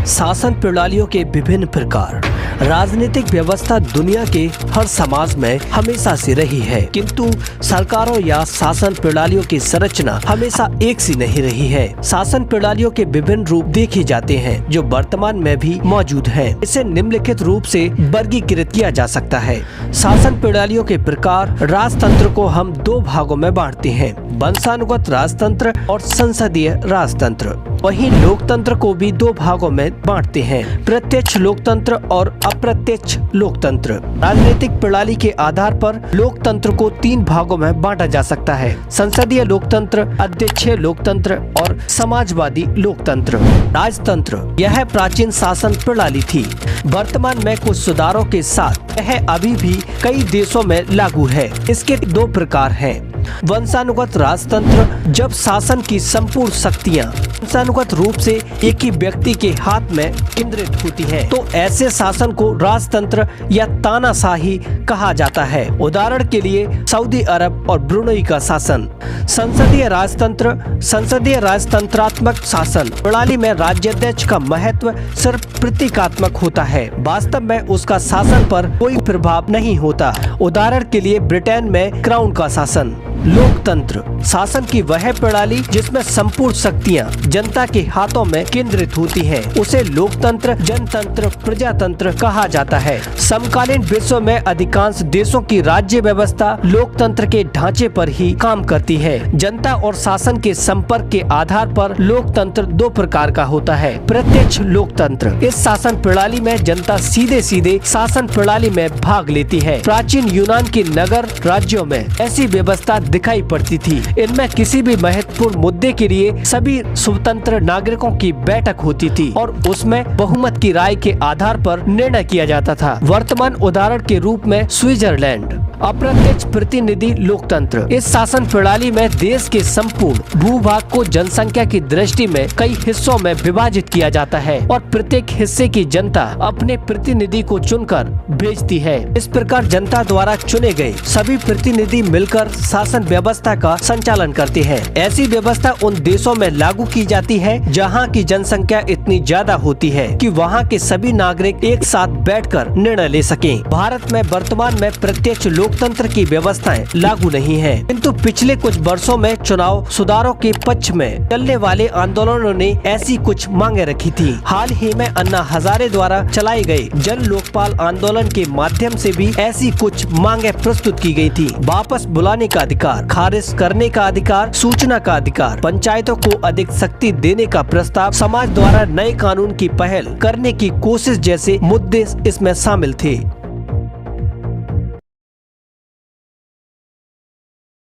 शासन प्रणालियों के विभिन्न प्रकार। राजनीतिक व्यवस्था दुनिया के हर समाज में हमेशा से रही है, किंतु सरकारों या शासन प्रणालियों की संरचना हमेशा एक सी नहीं रही है। शासन प्रणालियों के विभिन्न रूप देखे जाते हैं जो वर्तमान में भी मौजूद हैं। इसे निम्नलिखित रूप से वर्गीकृत किया जा सकता है। शासन प्रणालियों के प्रकार। राजतंत्र को हम दो भागों में बांटते हैं, वंशानुगत राजतंत्र और संसदीय राजतंत्र। वहीं लोकतंत्र को भी दो भागों में बांटते हैं, प्रत्यक्ष लोकतंत्र और अप्रत्यक्ष लोकतंत्र। राजनीतिक प्रणाली के आधार पर लोकतंत्र को तीन भागों में बांटा जा सकता है, संसदीय लोकतंत्र, अध्यक्षीय लोकतंत्र और समाजवादी लोकतंत्र। राजतंत्र यह प्राचीन शासन प्रणाली थी। वर्तमान में कुछ सुधारों के साथ यह अभी भी कई देशों में लागू है। इसके दो प्रकार हैं। वंशानुगत राजतंत्र, जब शासन की संपूर्ण शक्तियां वंशानुगत रूप से एक ही व्यक्ति के हाथ में केंद्रित होती हैं, तो ऐसे शासन को राजतंत्र या तानाशाही कहा जाता है। उदाहरण के लिए सऊदी अरब और ब्रुनेई का शासन। संसदीय राजतंत्र, संसदीय राजतंत्रात्मक शासन प्रणाली में राज्याध्यक्ष का महत्व सिर्फ प्रतीकात्मक होता है, वास्तव में उसका शासन पर कोई प्रभाव नहीं होता। उदाहरण के लिए ब्रिटेन में क्राउन का शासन। लोकतंत्र, शासन की वह प्रणाली जिसमें संपूर्ण शक्तियां जनता के हाथों में केंद्रित होती हैं, उसे लोकतंत्र, जनतंत्र, प्रजातंत्र कहा जाता है। समकालीन विश्व में अधिकांश देशों की राज्य व्यवस्था लोकतंत्र के ढांचे पर ही काम करती है। जनता और शासन के संपर्क के आधार पर लोकतंत्र दो प्रकार का होता है। प्रत्यक्ष लोकतंत्र, इस शासन प्रणाली में जनता सीधे सीधे शासन प्रणाली में भाग लेती है। प्राचीन यूनान के नगर राज्यों में ऐसी व्यवस्था दिखाई पड़ती थी। इनमें किसी भी महत्वपूर्ण मुद्दे के लिए सभी स्वतंत्र नागरिकों की बैठक होती थी और उसमें बहुमत की राय के आधार पर निर्णय किया जाता था। वर्तमान उदाहरण के रूप में स्विट्जरलैंड। अप्रत्यक्ष प्रतिनिधि लोकतंत्र, इस शासन प्रणाली में देश के संपूर्ण भूभाग को जनसंख्या की दृष्टि में कई हिस्सों में विभाजित किया जाता है और प्रत्येक हिस्से की जनता अपने प्रतिनिधि को चुनकर भेजती है। इस प्रकार जनता द्वारा चुने गए सभी प्रतिनिधि मिलकर शासन व्यवस्था का संचालन करते हैं। ऐसी व्यवस्था उन देशों में लागू की जाती है जहां की जनसंख्या इतनी ज्यादा होती है कि वहां के सभी नागरिक एक साथ बैठकर निर्णय ले सकें। भारत में वर्तमान में प्रत्यक्ष लोकतंत्र की व्यवस्थाएं लागू नहीं है, किंतु पिछले कुछ वर्षों में चुनाव सुधारों के पक्ष में चलने वाले आंदोलनों ने ऐसी कुछ मांगे रखी थी। हाल ही में अन्ना हजारे द्वारा चलाए गए जन लोकपाल आंदोलन के माध्यम से भी ऐसी कुछ मांगे प्रस्तुत की गई थी। वापस बुलाने का अधिकार, खारिज करने का अधिकार, सूचना का अधिकार, पंचायतों को अधिक शक्ति देने का प्रस्ताव, समाज द्वारा नए कानून की पहल करने की कोशिश जैसे मुद्दे इसमें शामिल थे।